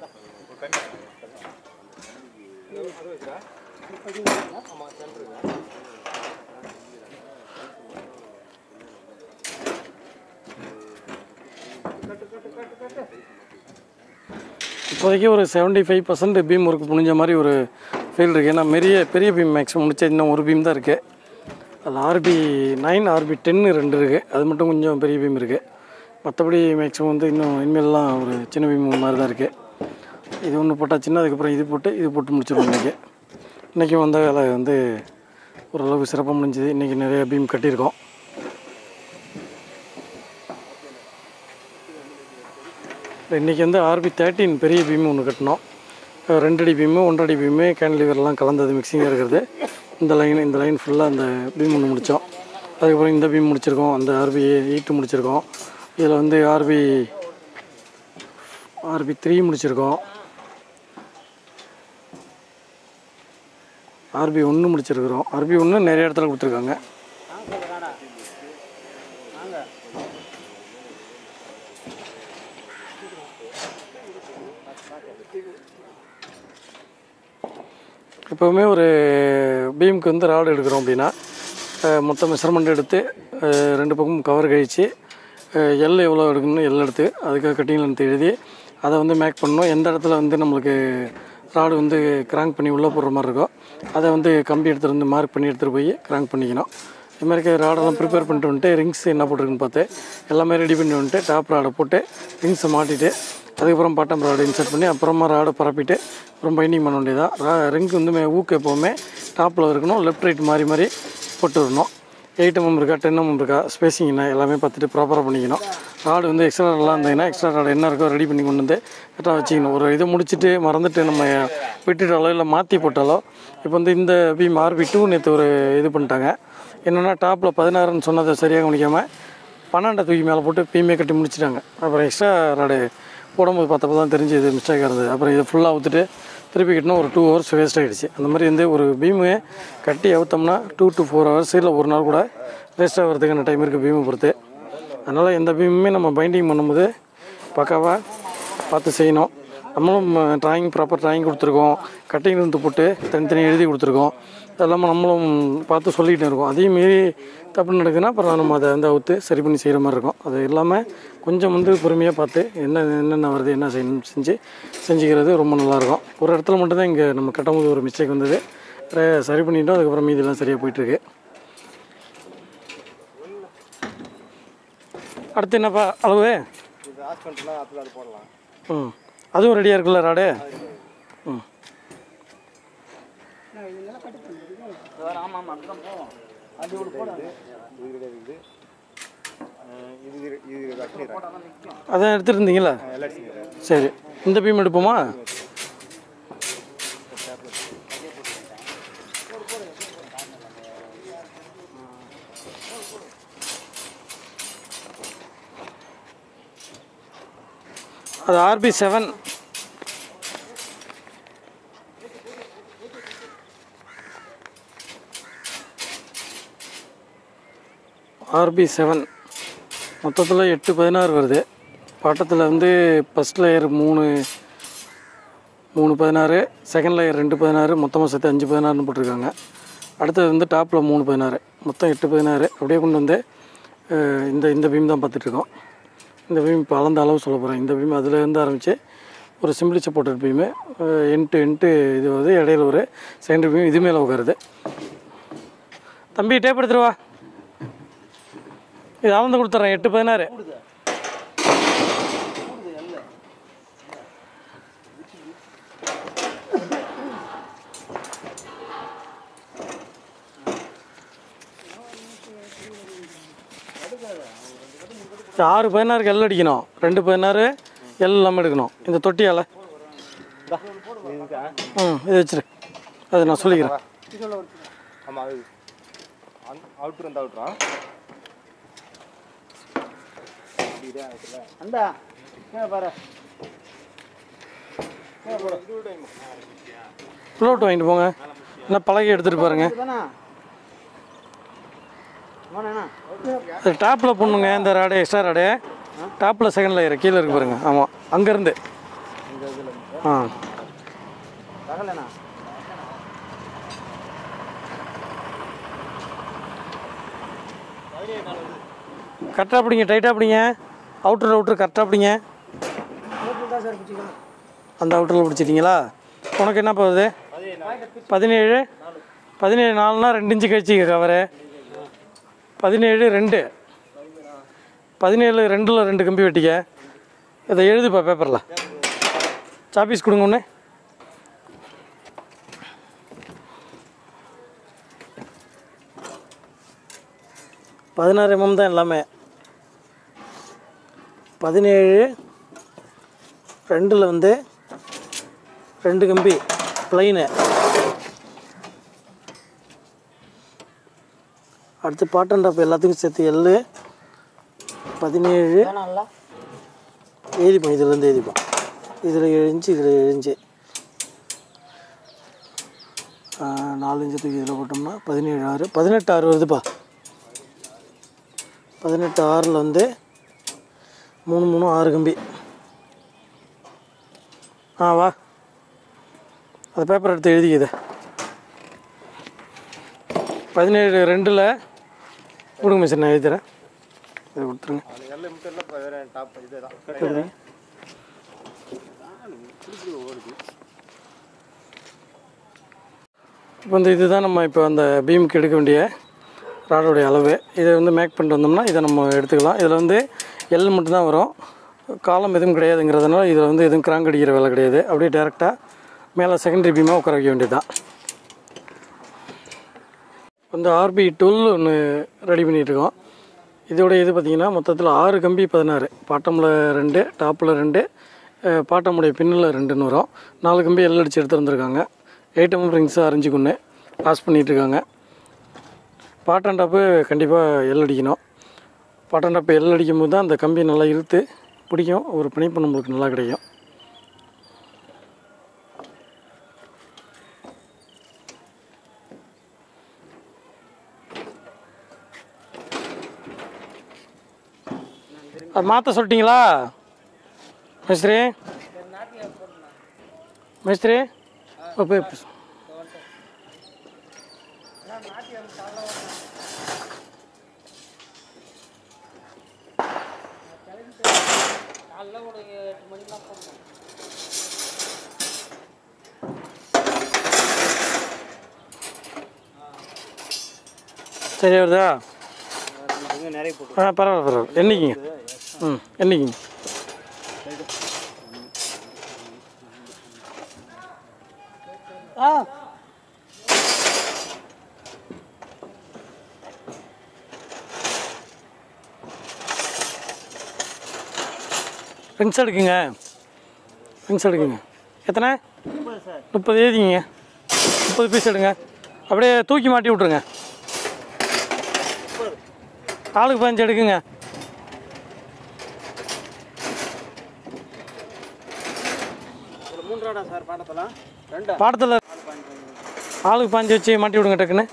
இப்போதைக்கு ஒரு 75% பீம் ஒர்க் முடிஞ்ச மாதிரி ஒரு ஃபீல் இருக்குது. ஏன்னா பெரிய பீம் மேக்ஸிமம் முடிச்சா இன்னும் ஒரு பீம் தான் இருக்குது. அதில் RB 9 RB 10 2 இருக்குது. அது மட்டும் கொஞ்சம் பெரிய பீம் இருக்குது. மற்றபடி மேக்ஸிமம் வந்து இன்னும் இனிமேல்லாம் ஒரு சின்ன பீம் மாதிரி தான் இருக்குது. இது ஒன்று போட்டாச்சுன்னா அதுக்கப்புறம் இது போட்டு முடிச்சிடுவோம். இன்றைக்கும் வந்த வேலை வந்து ஓரளவுக்கு சிறப்பாக முடிஞ்சுது. இன்றைக்கி நிறைய பீம் கட்டியிருக்கோம். இன்றைக்கி வந்து RB 13 பெரிய பீம் ஒன்று கட்டினோம். 2 அடி பீமு 1.5 அடி பீமு கேன்லிவர்லாம் கலந்தது மிக்சிங்காக இருக்கிறது. இந்த லைன் ஃபுல்லாக அந்த பீம் ஒன்று முடித்தோம். அதுக்கப்புறம் இந்த பீம் முடிச்சிருக்கோம். அந்த RB 8 முடிச்சிருக்கோம். இதில் வந்து RB 3 முடிச்சிருக்கோம். RB 1 முடிச்சிருக்கிறோம். RB 1 நிறைய இடத்துல கொடுத்துருக்காங்க. எப்போவுமே ஒரு பீமுக்கு வந்து ராடு எடுக்கிறோம் அப்படின்னா மொத்த மெஷர்மெண்ட் எடுத்து 2 பக்கமும் கவர் கழித்து எல் எவ்வளோ எடுக்கணும்னு எல் எடுத்து அதுக்காக கட்டிங் லென்த் எழுதி அதை வந்து மேக் பண்ணணும். எந்த இடத்துல வந்து நம்மளுக்கு ராடு வந்து கிராங்க் பண்ணி உள்ளே போடுற மாதிரி இருக்கோ அதை வந்து கம்பி எடுத்துகிட்டு வந்து மார்க் பண்ணி எடுத்துகிட்டு போய் கிராங்க் பண்ணிக்கணும். இது மாதிரி ராடெல்லாம் ப்ரிப்பேர் பண்ணிட்டு வந்துட்டு ரிங்ஸ் என்ன போட்டிருக்குன்னு பார்த்து எல்லாமே ரெடி பண்ணி வந்துட்டு டாப் ராடை போட்டு ரிங்ஸை மாட்டிட்டு அதுக்கப்புறம் பாட்டம் ராடு இன்சர்ட் பண்ணி அப்புறமா ராடை பரப்பிட்டு அப்புறம் பைண்டிங் பண்ண வேண்டியதான். ரிங்க் வந்து ஊக்கு எப்போவுமே டாப்பில் இருக்கணும். லெஃப்ட் ரைட் மாறி போட்டு வரணும். 8 mm இருக்கா 10 mm இருக்கா ஸ்பேசிங் என்ன எல்லாமே பார்த்துட்டு ப்ராப்பராக பண்ணிக்கணும். ராடு வந்து எக்ஸ்ட்ரா ராடெலாம் இருந்ததுன்னா எக்ஸ்ட்ரா ராடு என்ன இருக்கோ ரெடி பண்ணி கொண்டு வந்து கரெக்டாக வச்சுக்கணும். ஒரு இதை முடிச்சுட்டு மறந்துட்டு நம்ம விட்டுட்டாலோ இல்லை மாற்றி போட்டாலோ இப்போ வந்து இந்த பீம் RB 2 நேற்று ஒரு இது பண்ணிட்டாங்க. என்னென்னா டாப்பில் 16ன்னு சொன்னதை சரியாக கவனிக்காமல் 12 தூக்கி மேலே போட்டு பீமே கட்டி முடிச்சிட்டாங்க. அப்புறம் எக்ஸ்ட்ரா ராடு போடும்போது பார்த்தப்போ தான் தெரிஞ்சு இது மிஸ்டேக்காக இருந்தது. அப்புறம் இதை ஃபுல்லாக ஊற்றுட்டு திருப்பி கட்டினா ஒரு 2 hours வேஸ்ட் ஆகிடுச்சு. அந்த மாதிரி வந்து ஒரு பீமு கட்டி அவுத்தோம்னா 2 to 4 hours இல்லை ஒரு நாள் கூட வேஸ்ட் ஆகிறதுக்கான டைம் இருக்குது பீமை பொறுத்து. அதனால் எந்த பீமுமே நம்ம பைண்டிங் பண்ணும்போது பக்காவாக பார்த்து செய்யணும். நம்மளும் ப்ராப்பர் ட்ராயிங் கொடுத்துருக்கோம். கட்டிங் இருந்து போட்டு தனித்தனி எழுதி கொடுத்துருக்கோம். அதெல்லாமல் நம்மளும் பார்த்து சொல்லிக்கிட்டே இருக்கோம். அதையும் மீறி தப்பு நடக்குதுன்னா அப்புறம் நம்ம அதை வந்து அவுத்து சரி பண்ணி செய்கிற மாதிரி இருக்கும். அது இல்லாமல் கொஞ்சம் வந்து பொறுமையாக பார்த்து என்னென்ன வருது என்ன செய்யணும் செஞ்சுக்கிறது ரொம்ப நல்லாயிருக்கும். ஒரு இடத்துல மட்டும்தான் இங்கே நம்ம கட்டும்போது ஒரு மிஸ்டேக் வந்தது, சரி பண்ணிட்டோம். அதுக்கப்புறம் மீதியெல்லாம் சரியாக போயிட்டுருக்கு. அடுத்து என்னப்பா அளவு? அதுவும் ரெடியாக இருக்குல்ல ராடு? ம். அதான் எடுத்துருந்தீங்களா? சரி, இந்த பீம் எடுப்போமா? அது RB7. RB7 மொத்தத்தில் 8-16 வருது. பாட்டத்தில் வந்து ஃபஸ்ட் லேயர் 3-16, செகண்ட் லேயர் 2-16, மொத்தமாக சேர்த்து 5-16 போட்டிருக்காங்க. அடுத்தது வந்து டாப்பில் 3-16, மொத்தம் 8-16. அப்படியே கொண்டு வந்து இந்த பீம் தான் பார்த்துட்ருக்கோம். இந்த பீம் இப்போ அளந்த அளவு சொல்ல போகிறேன். இந்த பீம் அதிலேருந்து ஆரம்பித்து ஒரு சிம்பிளி சப்போர்ட்டட் பீமு எண்டு இது வந்து இடையில ஒரு செகண்டரி பீம் இது மேலே உட்காருது. தம்பி டேப் எடுத்துருவா, இது அளந்து கொடுத்துட்றேன். 8-16. இது 6-16 எல் அடிக்கணும், 2-16 எல் இல்லாமல் எடுக்கணும். இந்த தொட்டியால் இது வச்சிரு, அது நான் சொல்லிக்கிறேன். ஃப்ளோட் வாங்கிட்டு போங்க, என்ன பழகி எடுத்துகிட்டு பாருங்க. அது டாப்பில் போடணுங்க, இந்த ராடு எக்ஸ்ட்ரா ராடு டாப்பில் செகண்ட் லேயர் கீழே இருக்கு பாருங்க. ஆமாம், அங்கேருந்து கரெக்டாக பிடிங்க, டைட்டாக பிடிங்க. அவுட்ரு கரெக்டாக பிடிங்க. அந்த அவுட்டரில் பிடிச்சிட்டிங்களா? உனக்கு என்ன போகுது? 17 4னா 2 இன்ச்சு கழிச்சு கவரு. 17 2 17 2ல் 2 கம்பி வெட்டிக்க. இதை எழுதுப்பா பேப்பரில். சாப்பீஸ் கொடுங்க ஒன்று. mm தான் எல்லாமே. 17 2ல் வந்து 2 கம்பி ப்ளைனு. அடுத்து பாட்டன் டாப் எல்லாத்துக்கும் சேர்த்து எல் 17 எழுதிப்போம். இதுலேருந்து எழுதிப்போம். இதில் 7 இன்ச்சு, இதில் 7 இன்ச்சு, 4 இன்ச்சு தூக்கி இதில் போட்டோம்னா 17 6 18 6 வருதுப்பா. 18 6ல் வந்து 3 3 6 கம்பி. வா, அது பேப்பர் எடுத்து எழுதிக்குது. 17 2ல் கொடுங்க மிஸ், நான் எழுதுறேன். இதை கொடுத்துருங்க. இப்போ வந்து இதுதான் நம்ம இப்போ அந்த பீமுக்கு எடுக்க வேண்டிய ராடோடைய அளவு. இதை வந்து மேக் பண்ணிட்டு வந்தோம்னா இதை நம்ம எடுத்துக்கலாம். இதில் வந்து எல் மட்டும்தான் வரும், காலம் எதுவும் கிடையாதுங்கிறதுனால இதில் வந்து எதுவும் கிராங்க் அடிக்கிற வேலை கிடையாது. அப்படியே டேரெக்டாக மேலே செகண்டரி பீமாக உட்கார வைக்க வேண்டியது தான். வந்து RB12 ஒன்று ரெடி பண்ணிகிட்ருக்கோம். இதோட இது பார்த்திங்கன்னா மொத்தத்தில் 6 கம்பி 16, பாட்டமில் 2, டாப்பில் 2, பாட்டமுடைய பின்னில் 2ன்னு வரும். 4 கம்பி எல் அடித்து எடுத்து வந்துருக்காங்க. 8 mm ரிங்ஸு அரைஞ்சிக்கொன்று பாஸ் பண்ணிகிட்ருக்காங்க. பாட்டன் டாப்பு கண்டிப்பாக எல் அடிக்கணும். பாட்டன் டாப்பு எல் அடிக்கும் போது தான் அந்த கம்பி நல்லா இழுத்து பிடிக்கும், ஒரு பிணைப்பு நம்மளுக்கு நல்லா கிடைக்கும். அது மாற்ற சொல்லிட்டீங்களா மேஸ்திரி? மேஸ்திரி போய் காலைல ஒரு 8 மணிக்கெலாம் போடணும். சரி வருதா? நிறைய போட்டு பரவாயில்ல பரவாயில்ல. என்னைக்குங்க? என்னைக்குங்க? ரிங்ஸ் எடுக்குங்க. ரிங்ஸ் எடுக்குங்க. எத்தனை? 30 எழுதிங்க. 30 பீஸ் எடுங்க. அப்படியே தூக்கி மாட்டி விட்ருங்க. ஆளுக்கு 15 எடுக்குங்க. சார் பாடத்தில் ஆளுக்கு 15 வச்சு மாட்டி விடுங்க டக்குன்னு.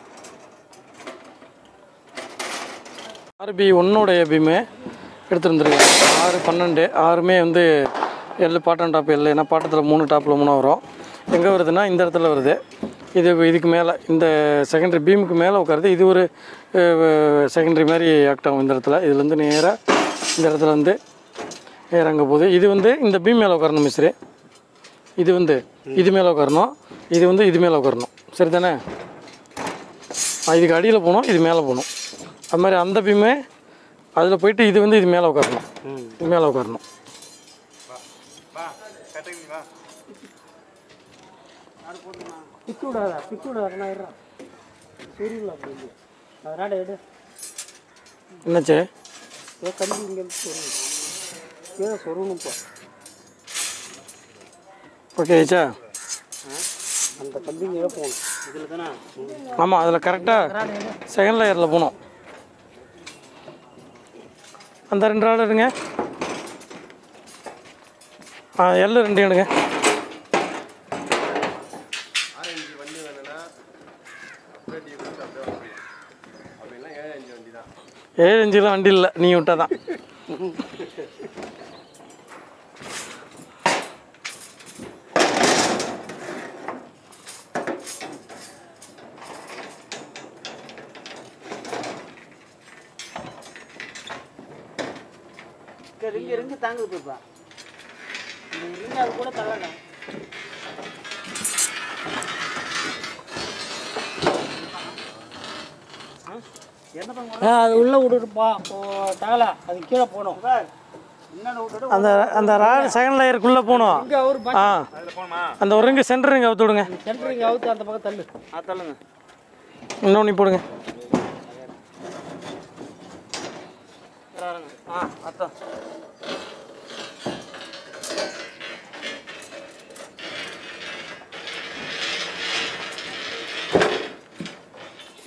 RB 1 பீமு எடுத்துகிட்டு வந்துருங்க. 6, 12 6மே வந்து எல்லு பாட்டம் டாப் எல்லு. ஏன்னா பாட்டத்தில் 3 டாப்பில் 3 வரும். எங்கே வருதுன்னா இந்த இடத்துல வருது. இதுக்கு மேலே இந்த செகண்டரி பீமுக்கு மேலே உட்காருது. இது ஒரு செகண்டரி மாதிரி ஆக்ட் ஆகும் இந்த இடத்துல. இதுலேருந்து நேராக இந்த இடத்துல வந்து நேராக அங்கே போகுது. இது வந்து இந்த பீம் மேலே உட்காரணும் மிஸ்ரு. இது வந்து இது மேலே உட்காரணும். இது வந்து இது மேலே உட்காரணும். சரி தானே? இதுக்கு அடியில் போகணும், இது மேலே போகணும். அது மாதிரி அந்த பீமே அதில் போயிட்டு இது வந்து இது மேலே உட்காரணும். இது மேலே உட்காரணும். பிக்கு விடாதா சரிங்களா அப்படி அதனால எடு. என்னாச்சு? கம்பி இங்கே ஏதோ சொருணும்ப்பா. ஓகே ஆச்சா? அந்த கம்பி இங்கே போகணும். இதில் தானே? ஆமாம், அதில் கரெக்டாக செகண்ட் லேயரில் போகணும். அந்த 2 ராடு எடுங்க. எல்லு 2 எடுங்க. 7 இன்ச்சுலாம் வண்டி இல்லை, நீ விட்டால் தான். ரிங்கு தாங்குது போய்ப்பா. இந்த ரிங்கு அது கூட தள்ளலாம். அது உள்ளே விடுப்பா. தகல அது கீழே போகணும். அந்த அந்த ராடு செகண்ட் லேயருக்குள்ளே போகணும். அந்த ஒரு ரிங்கு சென்டர் ரிங்கு அவுத்து விடுங்க. சென்டர் ரிங்கு அவுத்து அந்த பக்கம் தள்ளு. தள்ளுங்க. இன்னொன்று போடுங்க. அதான்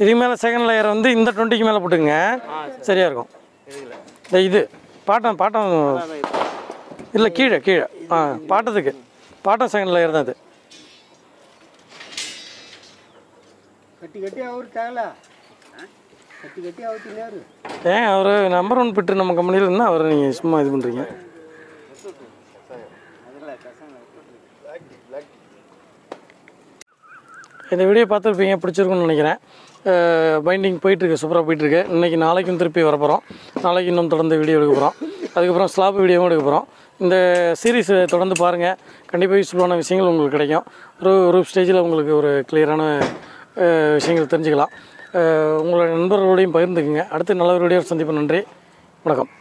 இதுக்கு மேலே செகண்ட் லேயர் வந்து இந்த 20க்கு மேலே போட்டுங்க. சரியாக இருக்கும். இது பாட்டம் இல்லை, கீழே பாட்டத்துக்கு பாட்டம் செகண்ட் லேயர் தான் இது. கட்டி அவரு தகல கட்டி அவுத்தினாரு. ஏன் அவர் நம்பர் 1 பிட்டு நம்ம கம்பெனியில் இருந்தால் அவர் நீங்கள் சும்மா இது பண்ணுறீங்க. இந்த வீடியோ பார்த்துருப்பீங்க, பிடிச்சிருக்குன்னு நினைக்கிறேன். பைண்டிங் போயிட்டுருக்கு, சூப்பராக போயிட்டுருக்கு. இன்றைக்கி நாளைக்கும் திருப்பி வரப்போகிறோம். நாளைக்கு இன்னும் தொடர்ந்து வீடியோ எடுக்க போகிறோம். அதுக்கப்புறம் ஸ்லாப் வீடியோவும் எடுக்க போகிறோம். இந்த சீரீஸ் தொடர்ந்து பாருங்கள். கண்டிப்பாக யூஸ்ஃபுல்லான விஷயங்கள் உங்களுக்கு கிடைக்கும். ஒரு ஸ்டேஜில் உங்களுக்கு ஒரு கிளியரான விஷயங்கள் தெரிஞ்சுக்கலாம். உங்களோட நண்பர்களோடையும் பகிர்ந்துக்குங்க. அடுத்து நல்ல ஒரு வீடியோ சந்திப்போம். நன்றி, வணக்கம்.